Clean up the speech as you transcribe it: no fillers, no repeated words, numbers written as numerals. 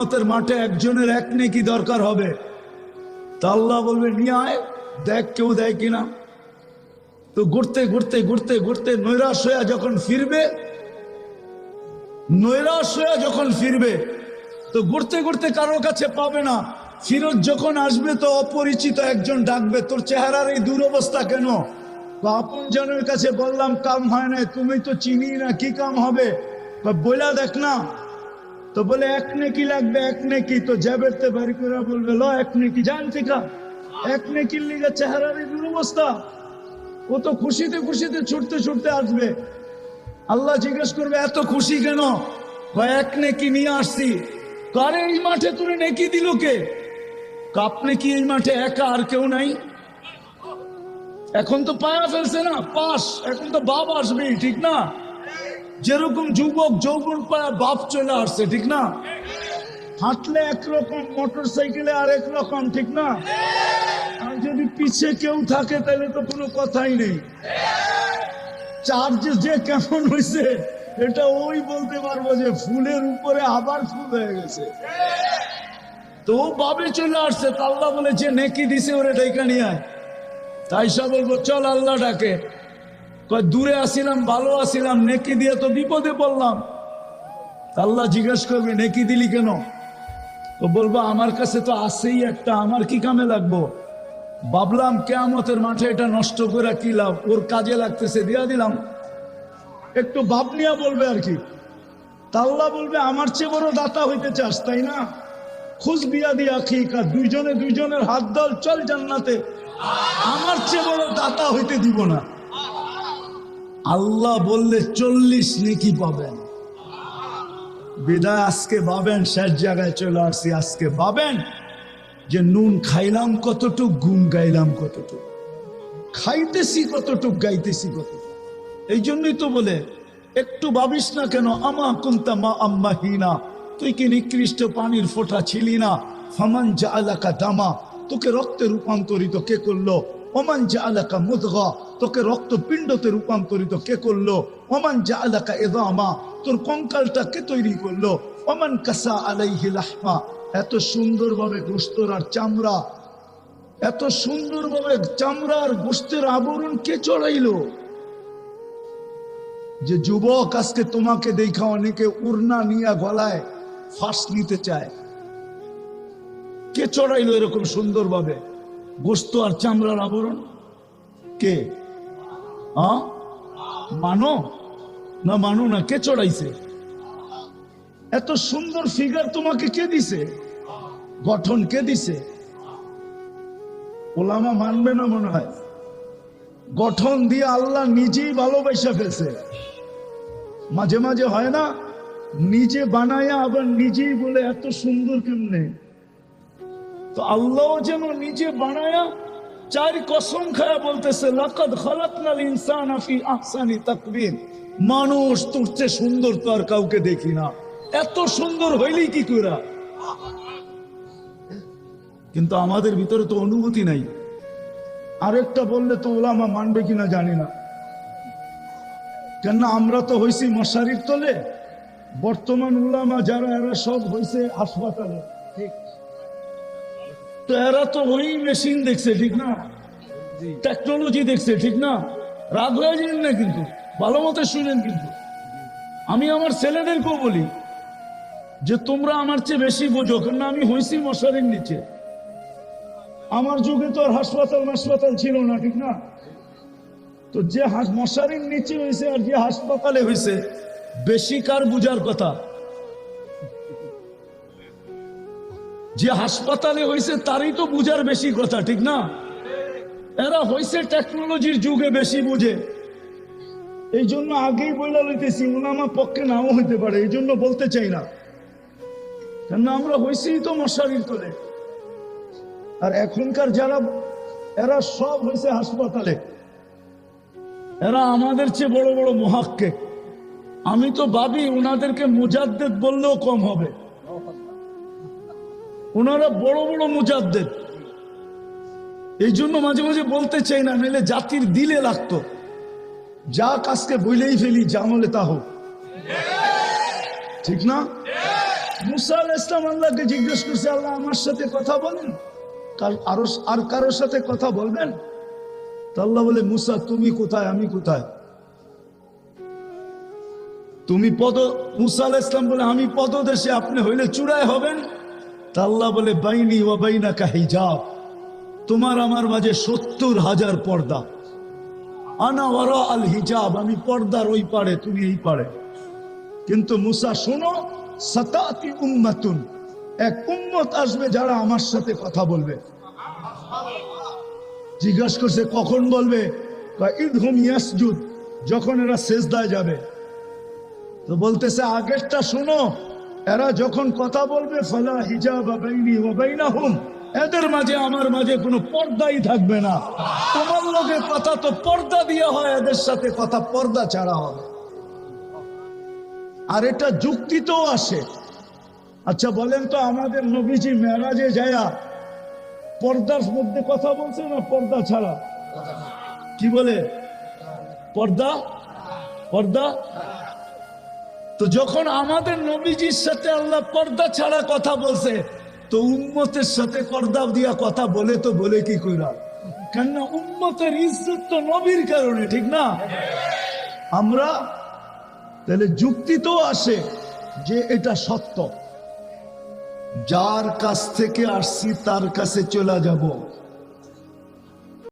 কিয়ামতের মাঠে একজনের এক নেকি দরকার হবে, তা আল্লাহ বলবে নিয়ে আয়, দেখ কেউ দেয় কিনা। তো ঘুরতে ঘুরতে ঘুরতে ঘুরতে নৈরাশ হয়ে যখন ফিরবে তো ঘুরতে ঘুরতে কারোর কাছে পাবে না। ফিরত যখন আসবে তো অপরিচিত একজন ডাকবে, তোর চেহারার এই দুরবস্থা কেন? আপন জনের কাছে বললাম কাম হয় না, তুমি তো চিনি না, কি কাম হবে? বইলা দেখ না। তো বলে এক নেকি লাগবে, এক নেকি। তো জ্যাবেরতে বাড়ি করে বলবে ল এক নেকি, জান থেকে এক নেকির লিগে চেহারার এই দুরবস্থা। ও তো খুশিতে খুশিতে ছুটতে ছুটতে আসবে। আল্লাহ জিজ্ঞেস করবে এত খুশি কেন? এক নেকি নিয়ে আসছি। কারে এই মাঠে তুই নেকি দিল কে? আপনি কি এই মাঠে একা, আর কেউ নাই? এখন তো পায়া ফেলছে না পাস, এখন তো বাপ আসবে, ঠিক না? যেরকম যুবক যৌবন পায়া বাপ চলে আসছে, ঠিক না? হাঁটলে একরকম, মোটর সাইকেলে আর এক রকম, ঠিক না? আর যদি পিছে কেউ থাকে তাহলে তো কোনো কথাই নেই। চার্জ যে কেমন হয়েছে এটা ওই বলতে পারবো যে ফুলের উপরে আবার ফুল হয়ে গেছে। তো বাবে চলে আসছে, আল্লাহ বলে যে নেকি দিছে ওরে ডাইকা নিয়ে আয়। তাই সব বলবো চল আল্লাহ ডাকে। দূরে আসিলাম, ভালো আসিলাম, নেকি দিয়ে তো বিপদে পড়লাম। আল্লাহ জিজ্ঞেস করবে নেকি দিলি কেন? তো বলবো আমার কাছে তো আসেই একটা, আমার কি কামে লাগবো? ভাবলাম কিয়ামতের মাঠে এটা নষ্ট করে কি লাভ, ওর কাজে লাগতেছে, দিয়া দিলাম। একটু ভাব নিয়ে বলবে আর কি। আল্লাহ বলবে আমার চেয়ে বড় দাতা হইতে চাস তাই না? খুশ বিয়া দিয়া খিকা, দুইজনে দুইজনের হাত দল, চল জান্নাতে। আমার চেয়ে বড় দাতা হইতে দিব না। আল্লাহ বললে 40 নেকি পাবেন। বিদায় আজকে ভাবেন, শেষ জায়গায় চলে আসছি। আজকে ভাবেন যে নুন খাইলাম কতটুক, গুণ গাইলাম কতটুক, খাইতেছি কতটুক, গাইতেছি কতটুক। এই জন্যই তো বলে একটু ভাবিস না কেন, আমা কুনতা মা আম্মা হিনা, তুই কি নিকৃষ্ট পানির ফোঁটা ছিলি না? ফামান জাআলাকা দামা, তোকে রক্তে রূপান্তরিত কে করলো? ওমান জাআলাকা মুদগা, তোকে রক্তপিণ্ডতে রূপান্তরিত কে করলো? ওমান জাআলাকা ইযামা, তোর কঙ্কালটা কে তৈরি করলো? ওমান কাসা আলাইহি লাহমা, এত সুন্দরভাবে গোশতের আর চামড়া, এত সুন্দরভাবে চামড়া আর গোশতের আবরণ কে চড়াইলো? যে যুবক আজকে তোমাকে দেখা অনেকে উড়না নিয়ে গলায় ফাঁস নিতে চায়, কে চড়াইলো এরকম সুন্দরভাবে গোশত আর চামড়ার আবরণ? কে? মানো না মানো না, কে চড়াইছে? এত সুন্দর ফিগার তোমাকে কে দিছে? গঠন কে দিছে? ওলামা মানবে না মনে হয়। গঠন দিয়ে আল্লাহ নিজেই ভালোবাসা ফেলছে। মাঝে মাঝে হয় না, নিজে বানায়া আবার নিজেই বলে এত সুন্দর কেমনে? তো আল্লাহ যেন নিজে বানায়া চার কসম খায়া বলতেছে লাকাদ খালাকনাল ইনসানা ফি আহসানি তাকওয়িম, মানুষ তোর চেয়ে সুন্দর তো আর কাউকে দেখি না। এত সুন্দর হইলি কি কইরা? কিন্তু আমাদের ভিতরে তো অনুভূতি নাই। আরেকটা বললে তো ওলামা মানবে কিনা জানি না, কেন আমরা তো হইছি মশারির তলে। বর্তমান উলামা যারা, এরা সব হইছে হাসপাতালে, ঠিক? তো এরা তো ওই মেশিন দেখছে, ঠিক না? টেকনোলজি দেখছে, ঠিক না? রাগ হয়ে যান না, কিন্তু ভালো মতো শুনেন। কিন্তু আমি আমার ছেলেদেরকেও বলি যে তোমরা আমার চেয়ে বেশি বোঝো, কেন আমি হইছি মশারির নিচে। আমার যুগে তো আর হাসপাতাল ছিল না, ঠিক না? তো যে মশারির নিচে হয়েছে আর যে হাসপাতালে হয়েছে, বেশি কার বুঝার কথা? যে হাসপাতালে হয়েছে তারই তো বুঝার বেশি কথা, ঠিক না? এরা হয়েছে টেকনোলজির যুগে, বেশি বুঝে। এই জন্য আগেই বইলা লইতেছি, উলামার পক্ষে নাও হইতে পারে, এই জন্য বলতে চাই না, কেন আমরা হয়েছি তো মশারির তলে। আর এখনকার যারা, এরা সব হয়েছে হাসপাতালে। এরা আমাদের চেয়ে বড় বড় মুহাক্কিক। আমি তো ভাবি ওনাদেরকে মুজাদ্দিদ বললেও কম হবে। ওনারা বড় বড় মুজাদ্দিদ। এই জন্য মাঝে মাঝে বলতে চাই না, নাহলে জাতির দিলে লাগতো। যা কাজকে বইলেই ফেলি, যা আমলে তা হোক, ঠিক না? মুসা আলাইহিস সালাম আল্লাহকে জিজ্ঞেস করছে, আল্লাহ আমার সাথে কথা বলেন, আর কারোর সাথে কথা বলবেন? তো আল্লাহ বলে, মুসা তুমি কোথায়, আমি কোথায়? তুমি মুসা আলাইহিস সালাম বলে, আমি পদদেশে, আপনি হইলে চূড়ায় হবেন। তা আল্লাহ বলে, বাইনি ওয়া বাইনাকা হিজাব, তোমার আমার মাঝে 70,000 পর্দা। আনা ওয়ারা আল হিজাব, আমি পর্দার ওই পারে, তুমি এই পারে। কিন্তু মুসা শোনো, সাতাতি উম্মাতুন, এক উম্মত আসবে যারা আমার সাথে কথা বলবে। জিজ্ঞাসা করছে কখন বলবে? ইদহুম ইয়াসজুদ, যখন এরা সেজদায় যাবে। তো বলতেছে আগেরটা শোনো, এরা যখন কথা বলবে, ফালা হিজাবা বাইনি ওয়া বাইনাহুম, এদের মাঝে আমার মাঝে কোনো পর্দাই থাকবে না। তোমার লগে কথা তো পর্দা দিয়ে হয়, এদের সাথে কথা পর্দা ছাড়া হবে। আর এটা যুক্তিতেও আসে। আচ্ছা বলেন তো, আমাদের নবীজি মেরাজে যায়া পর্দার মধ্যে কথা বলছে না পর্দা ছাড়া? কি বলে? পর্দা পর্দা। তো যখন আমাদের নবীজির সাথে আল্লাহ পর্দা ছাড়া কথা বলছে, তো উম্মতের সাথে পর্দা দিয়া কথা বলে তো বলে কি কইরা? কেননা উম্মতের ইজ্জত তো নবীর কারণে, ঠিক না? আমরা তাহলে যুক্তি তো আসে যে এটা সত্য, যার কাছ থেকে আসছি তার কাছে চলে যাব।